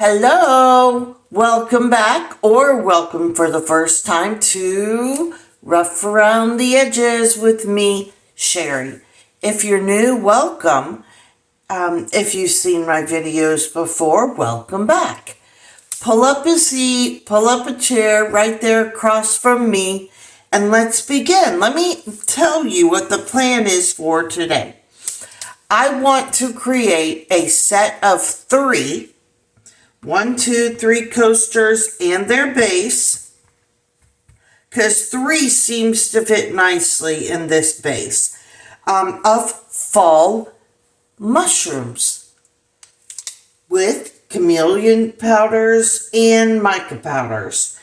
Hello, welcome back or welcome for the first time to Rough Around the Edges with me, Sherry. If you're new, welcome. If you've seen my videos before, welcome back. Pull up a seat, pull up a chair right there across from me, and let's begin. Let me tell you what the plan is for today. I want to create a set of 3 coasters and their base, because 3 seems to fit nicely in this base, of fall mushrooms with chameleon powders and mica powders.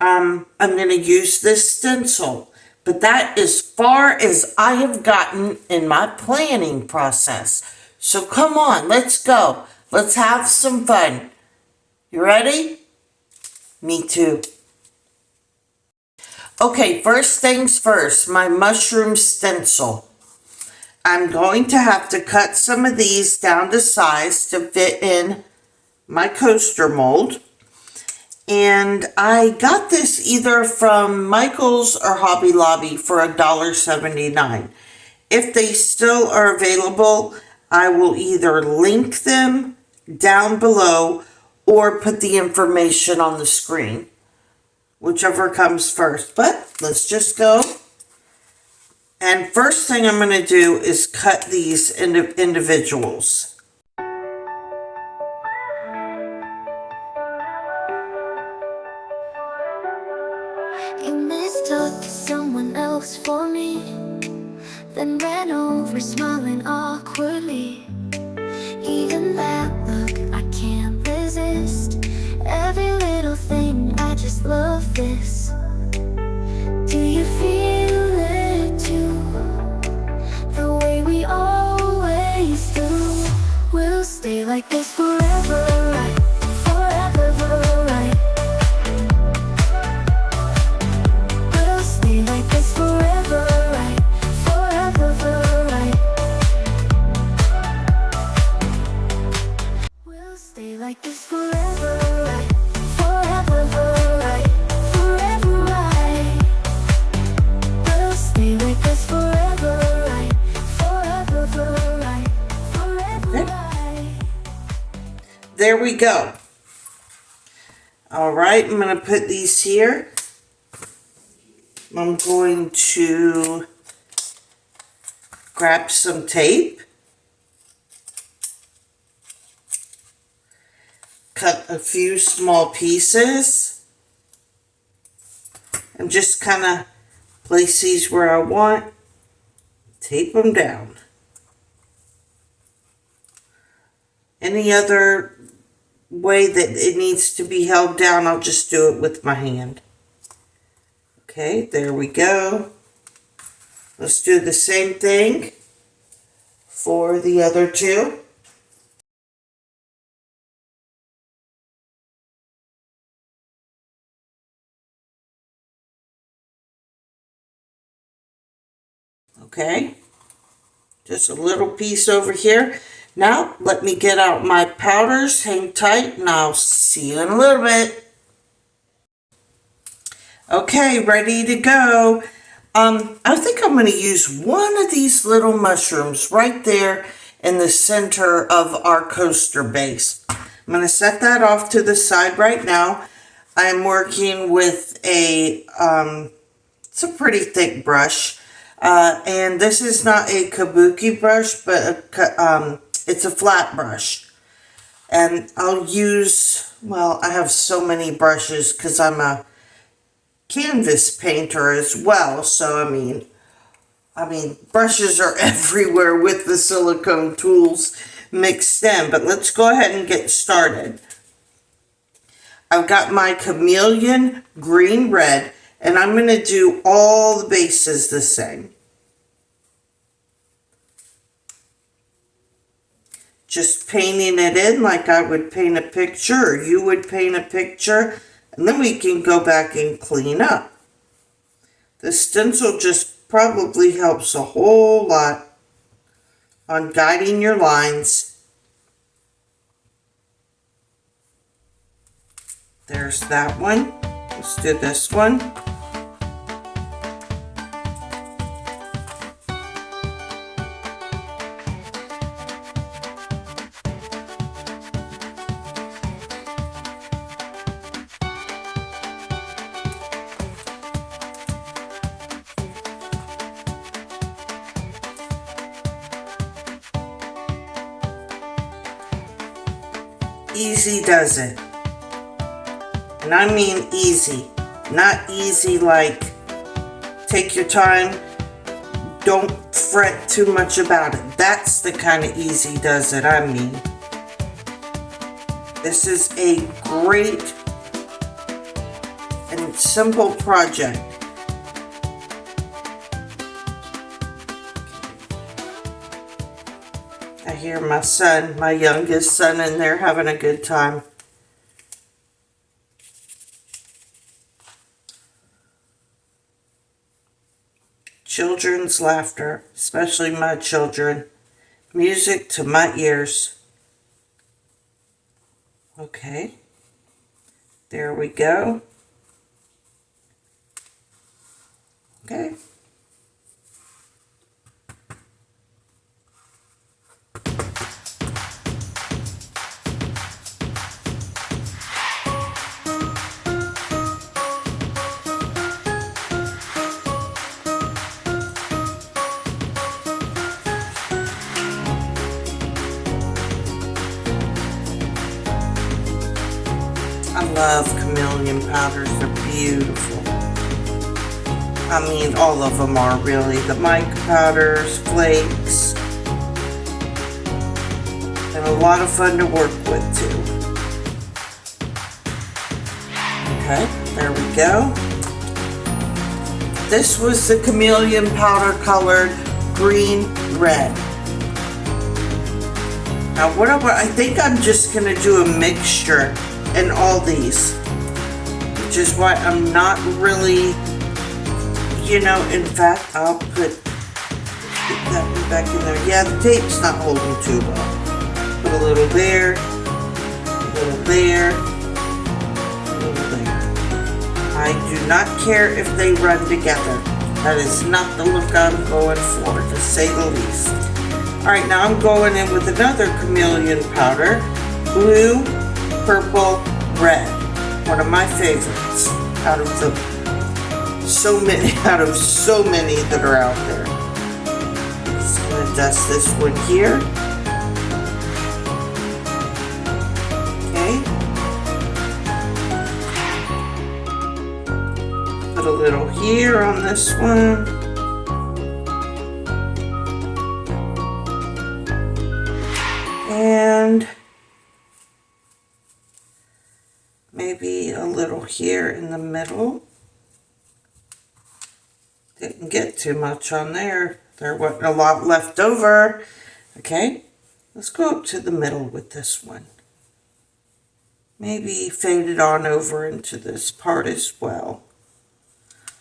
I'm going to use this stencil, but that is far as I have gotten in my planning process. So come on, let's go. Let's have some fun. You ready? Me too. Okay, first things first, my mushroom stencil. I'm going to have to cut some of these down to size to fit in my coaster mold. And I got this either from Michael's or Hobby Lobby for $1.79. If they still are available, I will either link them down below or put the information on the screen, whichever comes first. But let's just go. And first thing I'm going to do is cut these into individuals. You mistook someone else for me, then ran over smiling awkwardly. Even that look, I can't resist. Every little thing, I just love this. Do you feel it too? The way we always do. We'll stay like this forever, right? Forever, right? We'll stay like this forever, right? Forever, right? We'll stay like this forever, right? Forever, right? Forever, right? We'll stay like this forever, right? Forever, right? Forever, right? There we go. All right, I'm going to put these here. I'm going to grab some tape, cut a few small pieces, and just kind of place these where I want, tape them down. Any other way that it needs to be held down, I'll just do it with my hand. Okay, there we go. Let's do the same thing for the other 2. Okay, just a little piece over here. Now, let me get out my powders. Hang tight, and I'll see you in a little bit. Okay, ready to go. I think I'm going to use one of these little mushrooms right there in the center of our coaster base. I'm going to set that off to the side right now. I'm working with it's a pretty thick brush. And this is not a kabuki brush, but it's a flat brush. And I'll use, well, I have so many brushes because I'm a canvas painter as well. So, I mean, brushes are everywhere with the silicone tools mixed in. But let's go ahead and get started. I've got my chameleon green red, and I'm going to do all the bases the same. Just painting it in like I would paint a picture, or you would paint a picture, and then we can go back and clean up. The stencil just probably helps a whole lot on guiding your lines. There's that one. Let's do this one. Easy does it. And I mean easy. Not easy like take your time, don't fret too much about it. That's the kind of easy does it I mean. This is a great and simple project. I hear my son, my youngest son, in there having a good time. Children's laughter, especially my children. Music to my ears. Okay. There we go. Okay. I love Chameleon powders, they're beautiful. I mean, all of them are really. The mica powders, flakes, and a lot of fun to work with too. Okay, there we go. This was the Chameleon powder colored green red. Now I think I'm just gonna do a mixture in all these, which is why I'm not really, in fact, I'll get that one back in there. Yeah, the tape's not holding too well. Put a little there, a little there, a little there. I do not care if they run together. That is not the look I'm going for, to say the least. Alright, now I'm going in with another Chameleon powder, blue, purple, red. One of my favorites out of so many that are out there. Just gonna dust this one here. Okay. Put a little here on this one. And maybe a little here in the middle. Didn't get too much on there. There wasn't a lot left over. Okay, let's go up to the middle with this one. Maybe fade it on over into this part as well.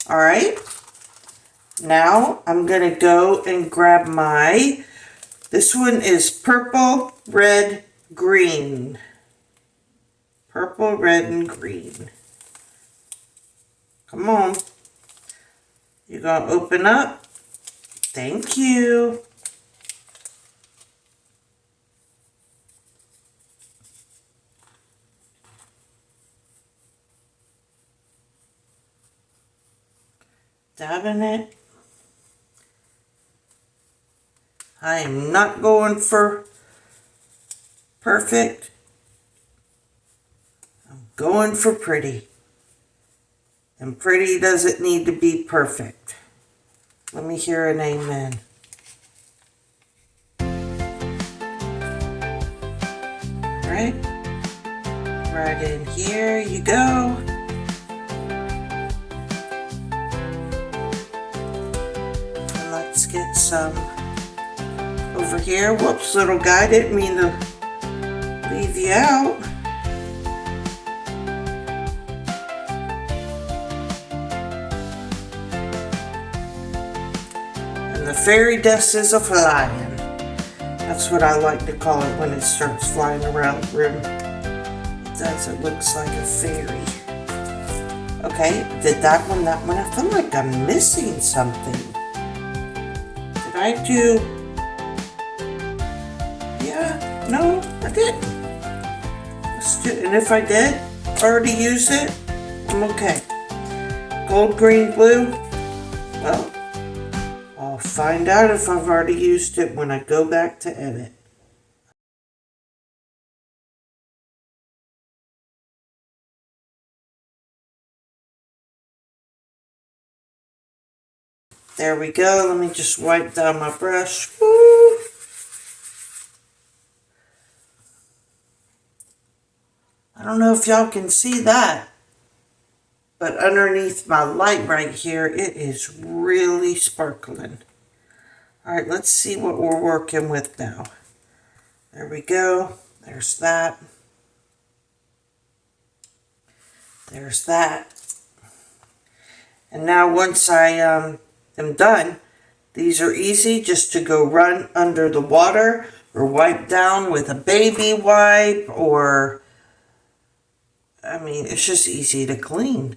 All right, now I'm gonna go and grab this one is purple, red, green. Purple, red, and green. Come on. You're going to open up. Thank you. Dabbing it. I am not going for perfect. I'm going for pretty. And pretty doesn't need to be perfect. Let me hear an amen. Right? Right in here you go. And let's get some over here. Whoops, little guy, didn't mean to leave you out. And the fairy dust is a-flying. That's what I like to call it when it starts flying around the room. does. It looks like a fairy. Okay, did that one, I feel like I'm missing something. Did I do, yeah, no, I did. Let's do, and if I did already use it, I'm okay. Gold, green, blue, well, I'll find out if I've already used it when I go back to edit. There we go. Let me just wipe down my brush. Woo. I don't know if y'all can see that, but underneath my light right here, it is really sparkling. All right, let's see what we're working with now. There we go. There's that. There's that. And now once I am done, these are easy just to go run under the water or wipe down with a baby wipe, or, I mean, it's just easy to clean.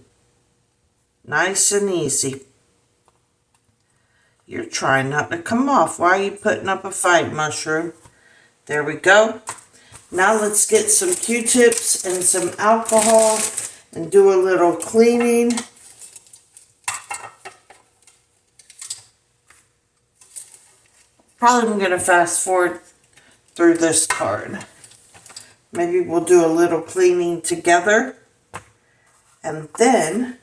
Nice and easy. You're trying not to come off. Why are you putting up a fight, Mushroom? There we go. Now let's get some Q-tips and some alcohol and do a little cleaning. Probably I'm going to fast forward through this card. Maybe we'll do a little cleaning together. And then,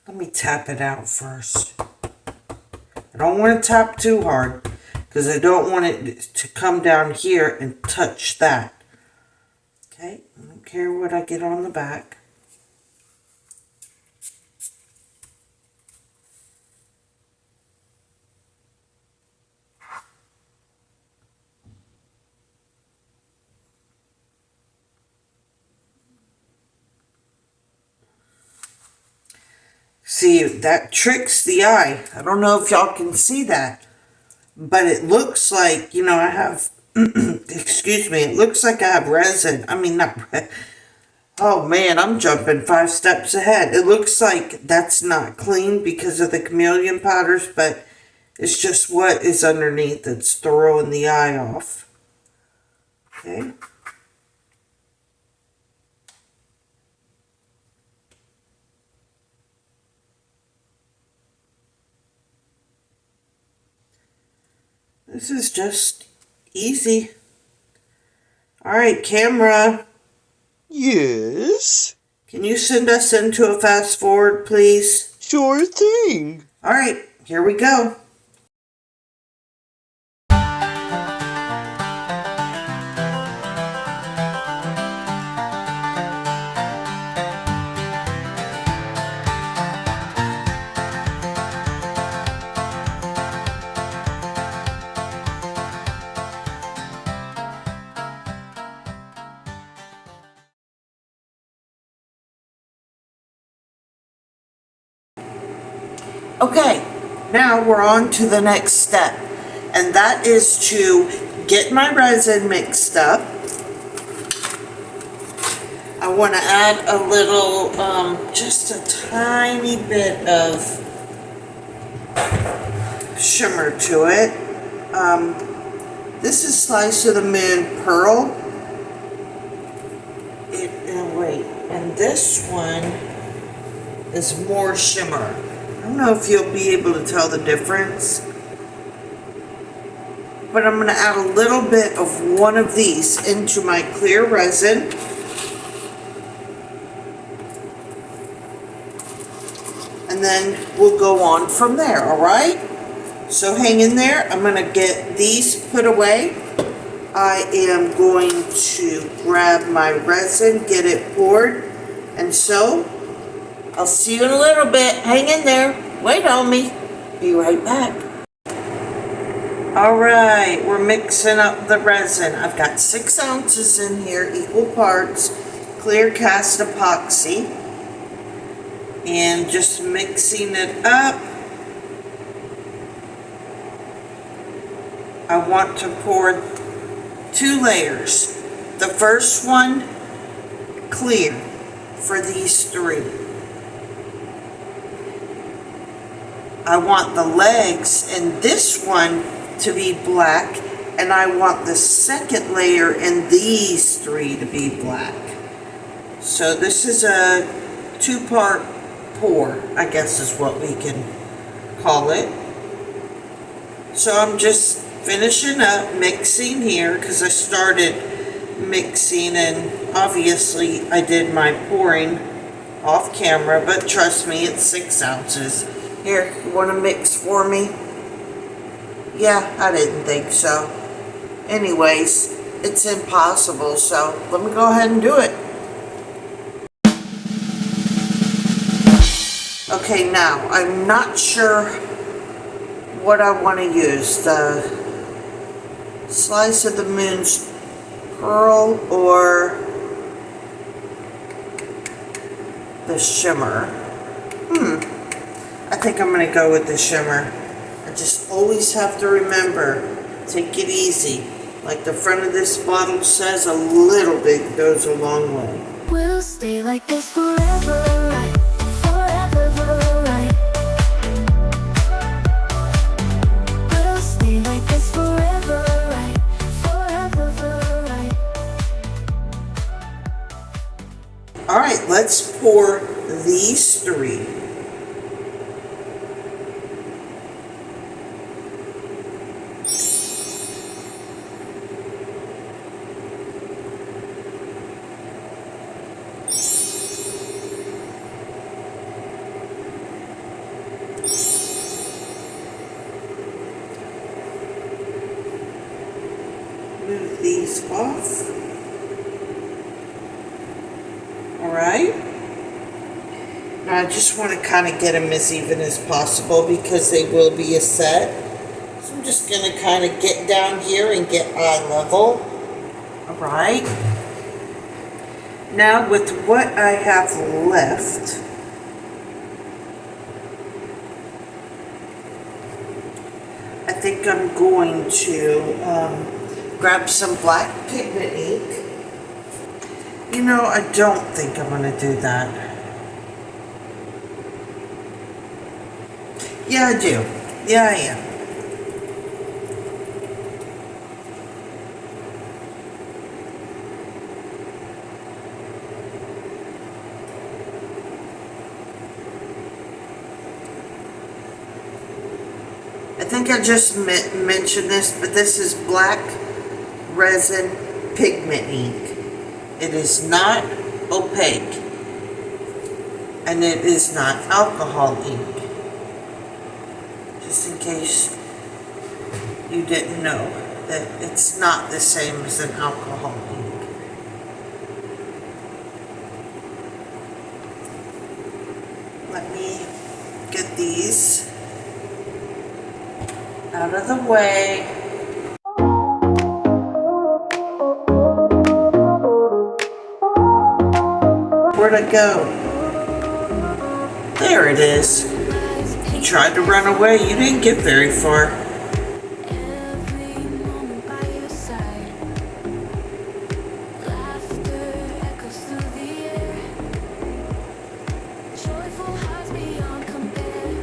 let me tap it out first. I don't want to tap too hard because I don't want it to come down here and touch that. Okay, I don't care what I get on the back. See, that tricks the eye. I don't know if y'all can see that, but it looks like, you know, I have, excuse me, it looks like I have resin. I mean, not resin. Oh man, I'm jumping 5 steps ahead. It looks like that's not clean because of the chameleon powders, but it's just what is underneath that's throwing the eye off. Okay. This is just easy. All right, camera. Yes? Can you send us into a fast forward, please? Sure thing. All right, here we go. Okay, now we're on to the next step, and that is to get my resin mixed up. I want to add a little, just a tiny bit of shimmer to it. This is Slice of the Moon Pearl. And this one is more shimmer. I don't know if you'll be able to tell the difference, but I'm going to add a little bit of one of these into my clear resin. And then we'll go on from there, all right? So hang in there. I'm going to get these put away. I am going to grab my resin, get it poured, and so I'll see you in a little bit. Hang in there. Wait on me. Be right back. All right, we're mixing up the resin. I've got 6 ounces in here, equal parts, clear cast epoxy. And just mixing it up. I want to pour 2 layers. The first one, clear for these three. I want the legs in this one to be black, and I want the second layer in these three to be black. So this is a two-part pour, I guess is what we can call it. So I'm just finishing up mixing here because I started mixing, and obviously I did my pouring off camera, but trust me, it's 6 ounces. Here, you want to mix for me? Yeah, I didn't think so. Anyways, it's impossible, so let me go ahead and do it. Okay, now, I'm not sure what I want to use. The Slice of the Moon's Pearl or the Shimmer. I think I'm going to go with the Shimmer. I just always have to remember, take it easy. Like the front of this bottle says, a little bit goes a long way. We'll stay like this forever, right? Forever, right? We'll stay like this forever, right? Forever, right? Alright, let's pour these three. Move these off. Alright. Now I just want to kind of get them as even as possible because they will be a set. So I'm just going to kind of get down here and get eye level. Alright. Now with what I have left, I think I'm going to grab some black pigment ink. You know, I don't think I'm going to do that. Yeah, I do. Yeah, I am. I think I just mentioned this, but this is black resin pigment ink. It is not opaque, and it is not alcohol ink. Just in case you didn't know that it's not the same as an alcohol ink. Let me get these out of the way. Where'd it go? There it is. You tried to run away. You didn't get very far. Every moment by your side, laughter echoes through the air, joyful hearts beyond compare.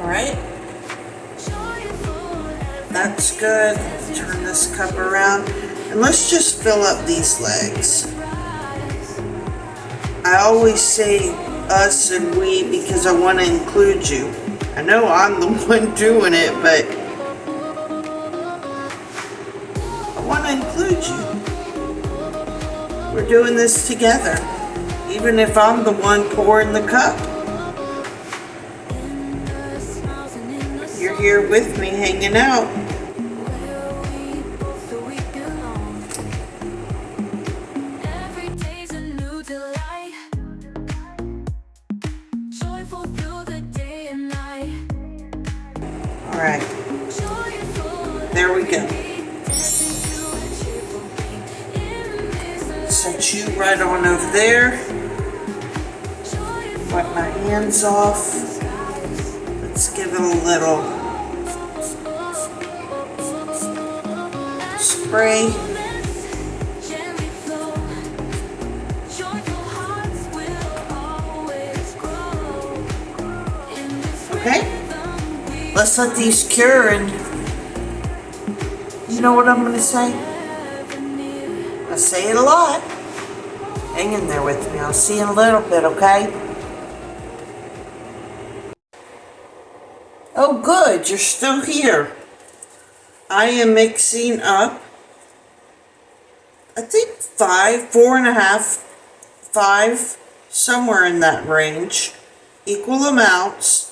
Alright, Joyful every that's good. Turn this cup around. And let's just fill up these legs. rise. I always say us and we because I want to include you. I know I'm the one doing it, but I want to include you. We're doing this together, even if I'm the one pouring the cup. In the smiles and in the You're here with me, hanging out. where we both feel we belong. Every day's a new delight, joyful through the day and night. Alright, Joyful there we go. dancing to a cheerful beat. In this Set you right on over there. joyful Wipe my hands off. skies. Let's give it a little spray. Gently let's let these cure, and you know what I'm going to say? I say it a lot. Hang in there with me. I'll see you in a little bit, okay? Oh, good. You're still here. I am mixing up, I think 4.5, 5, somewhere in that range, equal amounts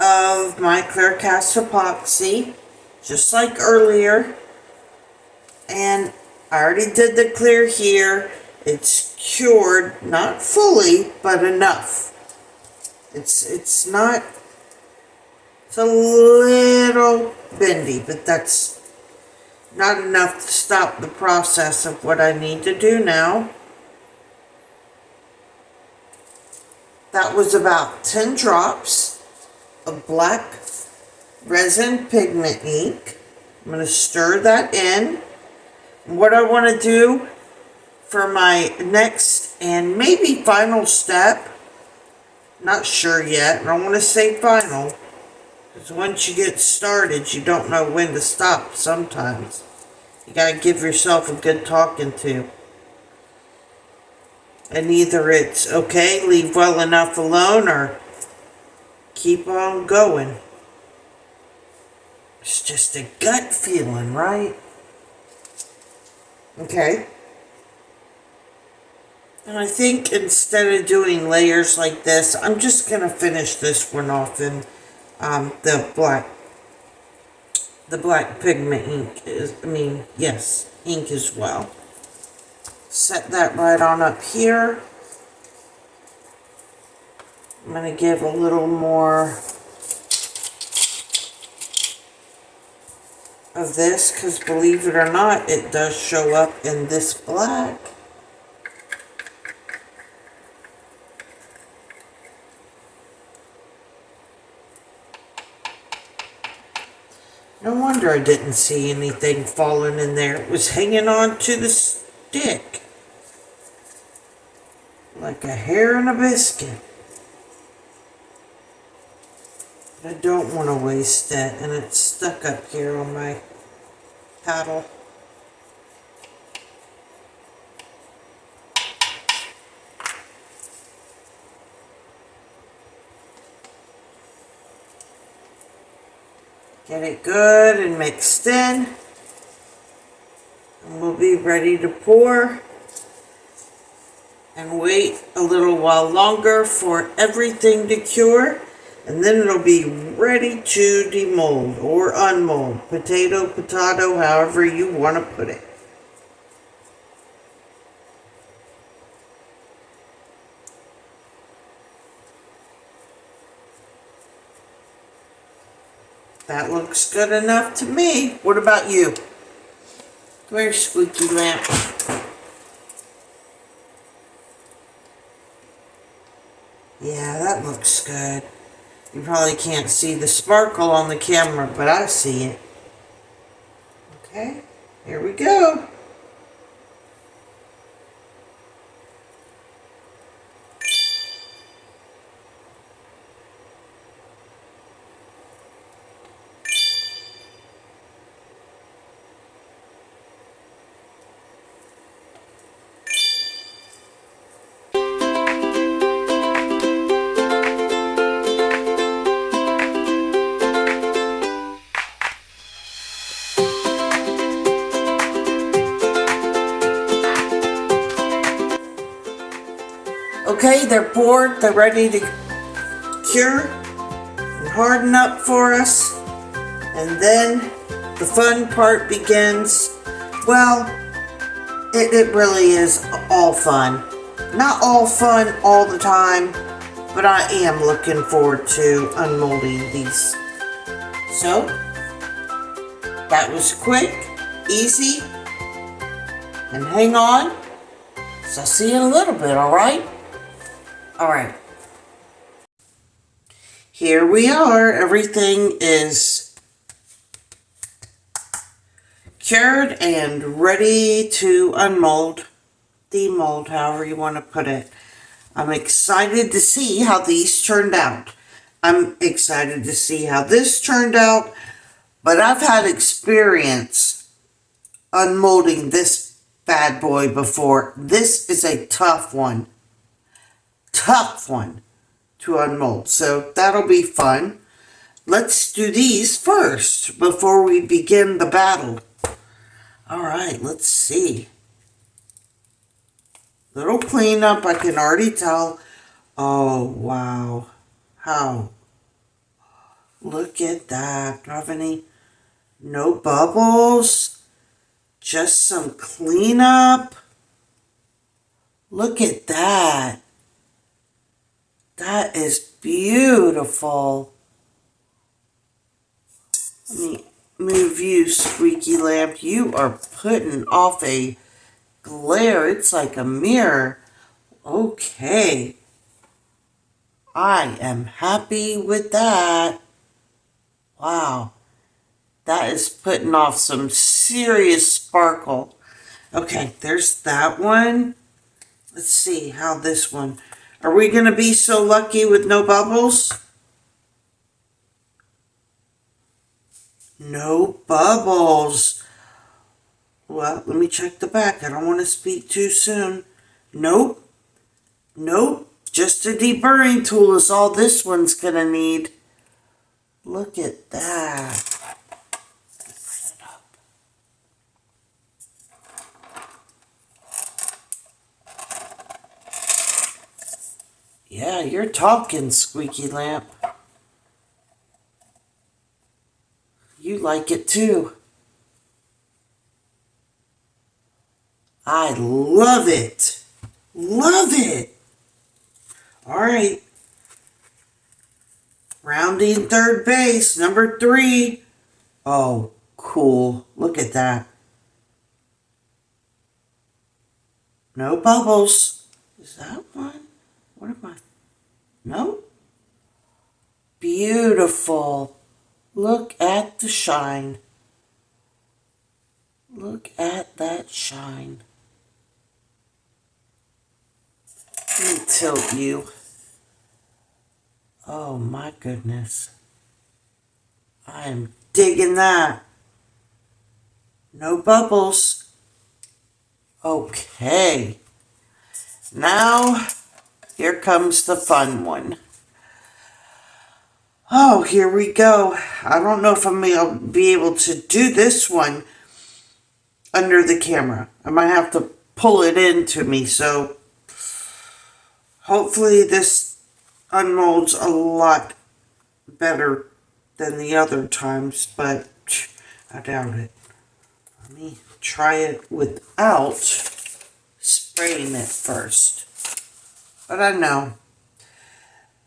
of my clear cast epoxy, just like earlier. And I already did the clear here. It's cured, not fully, but enough. It's not, it's a little bendy, but that's not enough to stop the process of what I need to do now. That was about 10 drops of black resin pigment ink. I'm going to stir that in. What I want to do for my next and maybe final step, not sure yet, and I want to say final, because once you get started, you don't know when to stop sometimes. You got to give yourself a good talking to. And either it's okay, leave well enough alone, or keep on going. It's just a gut feeling, right? Okay. And I think instead of doing layers like this, I'm just going to finish this one off in the black pigment ink ink as well. Set that right on up here. I'm going to give a little more of this, because believe it or not, it does show up in this black. No wonder I didn't see anything falling in there. It was hanging on to the stick like a hair in a biscuit. I don't want to waste it, and it's stuck up here on my paddle. Get it good and mixed in, and we'll be ready to pour and wait a little while longer for everything to cure, and then it'll be ready to demold or unmold, potato, however you want to put it. That looks good enough to me. What about you? Come here, squeaky lamp. Yeah, that looks good. You probably can't see the sparkle on the camera, but I see it. Okay, here we go. Okay, they're poured, they're ready to cure and harden up for us. And then the fun part begins. Well, it really is all fun. Not all fun all the time, but I am looking forward to unmolding these. So, that was quick, easy, and hang on. So I'll see you in a little bit, alright? Alright. Here we are. Everything is cured and ready to unmold, demold, however you want to put it. I'm excited to see how these turned out. I'm excited to see how this turned out, but I've had experience unmolding this bad boy before. This is a tough one to unmold, so that'll be fun. Let's do these first before we begin the battle. All right, let's see. Little cleanup, I can already tell. Oh, wow. How? Look at that. Do I have any? No bubbles. Just some cleanup. Look at that. That is beautiful. Let me move you, Squeaky Lamp. You are putting off a glare. It's like a mirror. Okay. I am happy with that. Wow. That is putting off some serious sparkle. Okay, there's that one. Let's see how this one. Are we going to be so lucky with no bubbles? No bubbles. Well, let me check the back. I don't want to speak too soon. Nope. Nope. Just a deburring tool is all this one's going to need. Look at that. Yeah, you're talking, Squeaky Lamp. You like it too. I love it. Love it. All right. Rounding third base, number 3. Oh, cool. Look at that. No bubbles. Is that one? What am I? No? Beautiful. Look at the shine. Look at that shine. Let me tilt you. Oh my goodness. I am digging that. No bubbles. Okay. Now, here comes the fun one. Oh, here we go. I don't know if I'm going to be able to do this one under the camera. I might have to pull it into me, so hopefully this unmolds a lot better than the other times, but I doubt it. Let me try it without spraying it first. But I know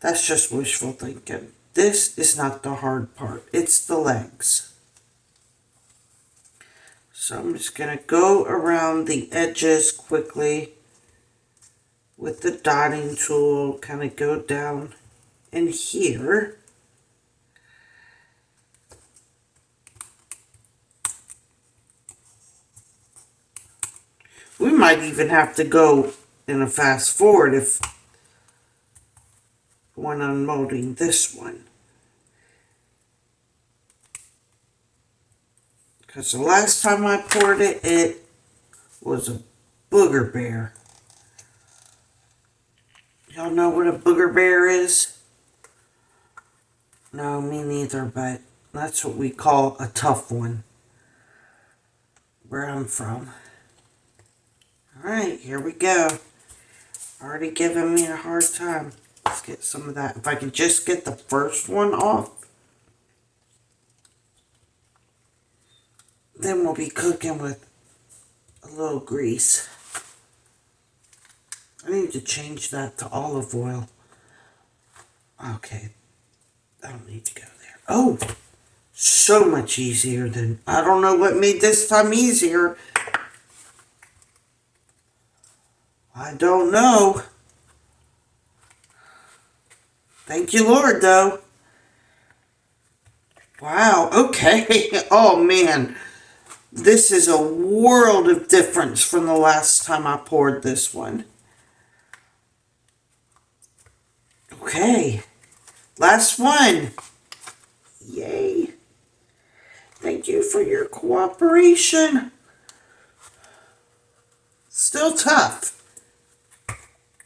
that's just wishful thinking. This is not the hard part. It's the legs. So I'm just going to go around the edges quickly with the dotting tool. Kind of go down in here. We might even have to go in a fast forward if when I'm molding this one. Because the last time I poured it, it was a booger bear. Y'all know what a booger bear is? No, me neither, but that's what we call a tough one where I'm from. Alright, here we go. Already giving me a hard time. Let's get some of that. If I could just get the first one off, then we'll be cooking with a little grease. I need to change that to olive oil. Okay, I don't need to go there. Oh, so much easier than, I don't know what made this time easier. I don't know. Thank you, Lord, though. Wow, okay. Oh, man. This is a world of difference from the last time I poured this one. Okay. Last one. Yay. Thank you for your cooperation. Still tough.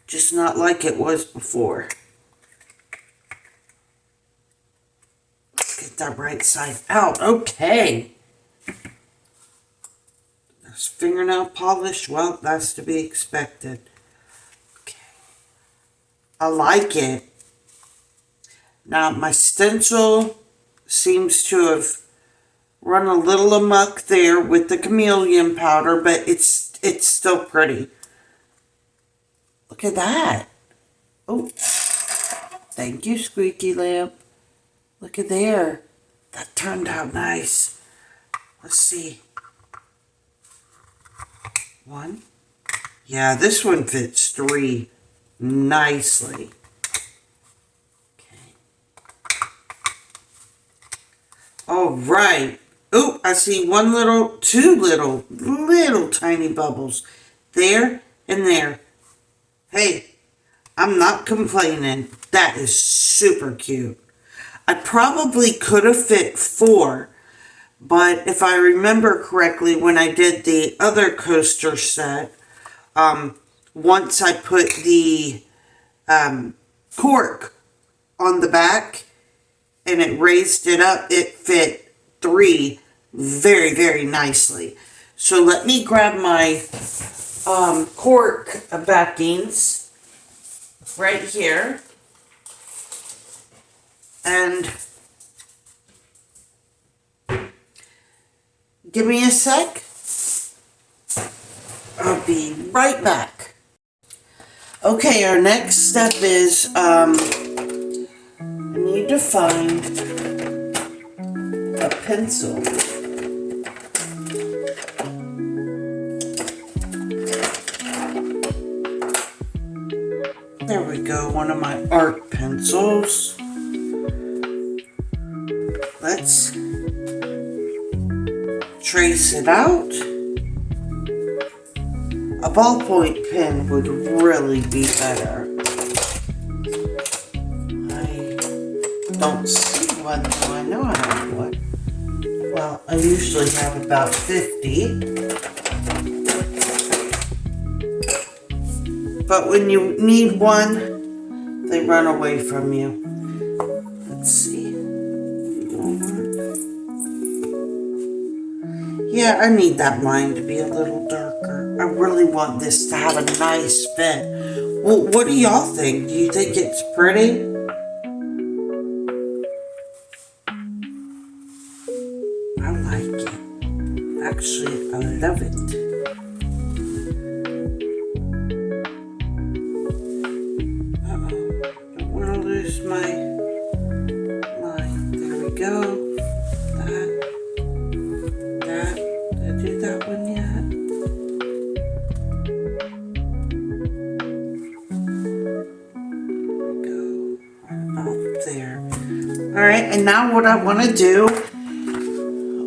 Just not like it was before. Let's get that right side out. Okay. There's fingernail polish. Well, that's to be expected. Okay. I like it. Now, my stencil seems to have run a little amok there with the Chameleon powder, but it's still pretty. Look at that. Oh, thank you, Squeaky Lamp. Look at there. That turned out nice. Let's see. One. Yeah, this one fits 3 nicely. All right. Oh, I see 2 little tiny bubbles. There and there. Hey, I'm not complaining. That is super cute. I probably could have fit 4, but if I remember correctly, when I did the other coaster set, once I put the cork on the back, and it raised it up, it fit 3 very, very nicely. So let me grab my cork backings right here. And give me a sec. I'll be right back. Okay, our next step is I need to find a pencil. There we go, one of my art pencils. Let's trace it out. A ballpoint pen would really be better. Don't see one, though I know I have one. Well, I usually have about 50. But when you need one, they run away from you. Let's see. Yeah, I need that line to be a little darker. I really want this to have a nice fit. Well, what do y'all think? Do you think it's pretty? I like it. Actually, I love it. Uh-oh. Don't want to lose my line. There we go. That. Did I do that one yet? There we go. About there. Alright, and now what I want to do,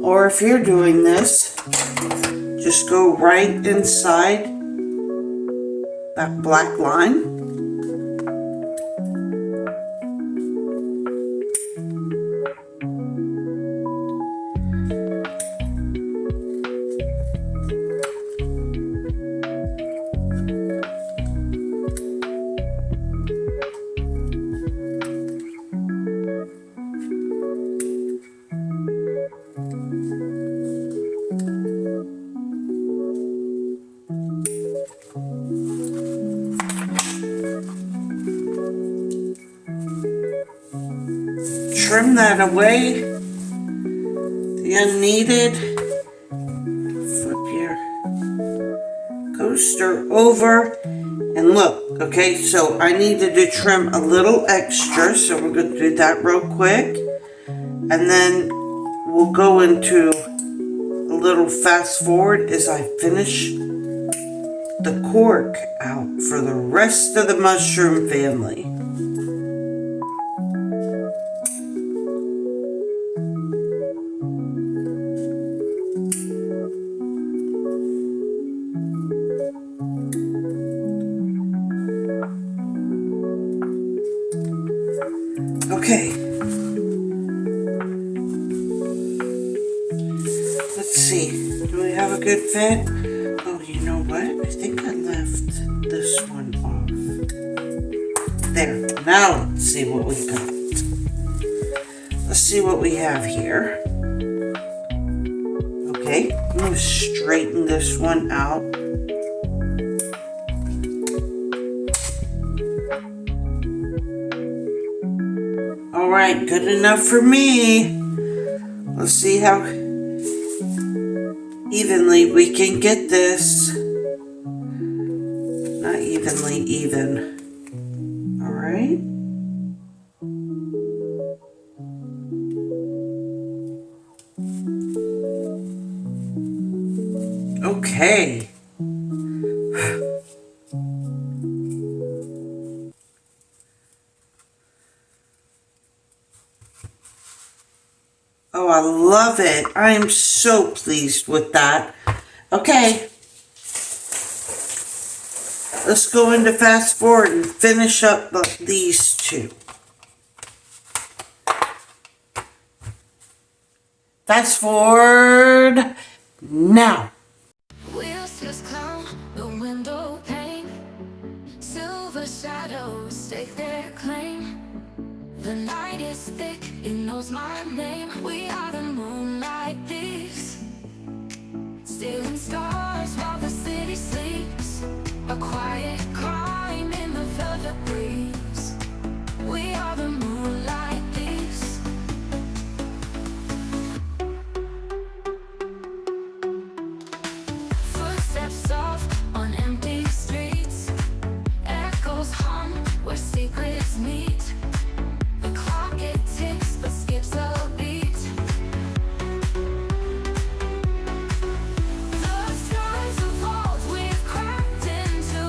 or if you're doing this, just go right inside that black line. Trim that away, the unneeded. Flip your coaster over, and look, okay, so I needed to trim a little extra, so we're going to do that real quick, and then we'll go into a little fast forward as I finish the cork out for the rest of the mushroom family. Okay. Let's see. Do we have a good fit? Oh, you know what? I think I left this one off. There. Now let's see what we got. Let's see what we have here. Okay. I'm going to straighten this one out. Alright, good enough for me. Let's see how evenly we can get this. Not evenly, even. Alright. Okay. Oh, I love it. I am so pleased with that. Okay. Let's go into fast forward and finish up these two. Fast forward now. Wheels just clown the window pane. Silver shadows stake their claim. The night is thick, it knows my name. We are the moonlight thieves, stealing stars while the city sleeps. A quiet crime in the velvet breeze. We are the moonlight thieves. Footsteps soft on empty streets. Echoes hum where secrets meet. The clock it ticks but skips a beat. The skies of vault we've cracked into.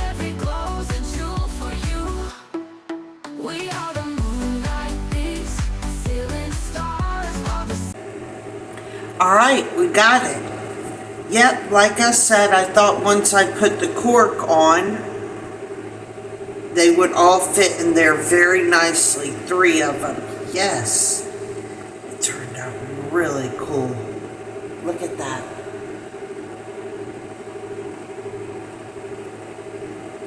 Every glow's a jewel for you. We are the moonlight thieves, stealing stars while the Alright, we got it. Yep, like I said, I thought once I put the cork on, they would all fit in there very nicely. 3 of them. Yes. It turned out really cool. Look at that.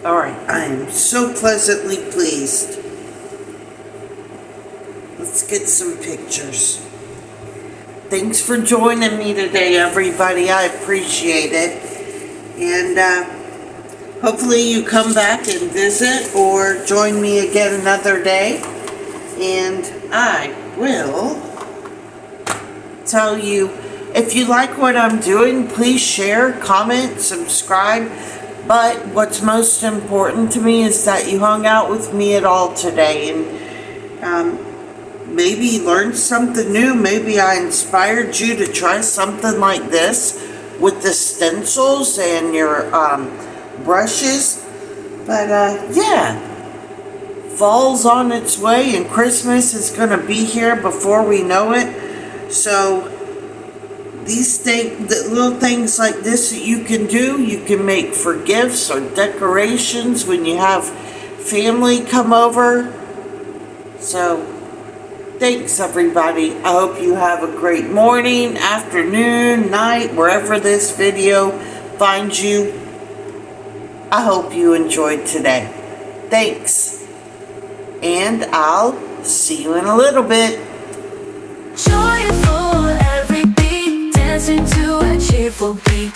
Alright, I am so pleasantly pleased. Let's get some pictures. Thanks for joining me today, everybody. I appreciate it. And hopefully you come back and visit or join me again another day. And I will tell you, if you like what I'm doing, please share, comment, subscribe. But what's most important to me is that you hung out with me at all today and maybe learned something new. Maybe I inspired you to try something like this with the stencils and your brushes. But yeah, fall's on its way and Christmas is gonna be here before we know it. So these things, the little things like this that you can do, you can make for gifts or decorations when you have family come over. So thanks, everybody. I hope you have a great morning, afternoon, night, wherever this video finds you. I hope you enjoyed today. Thanks. And I'll see you in a little bit. joyful every beat, dancing to a cheerful beat.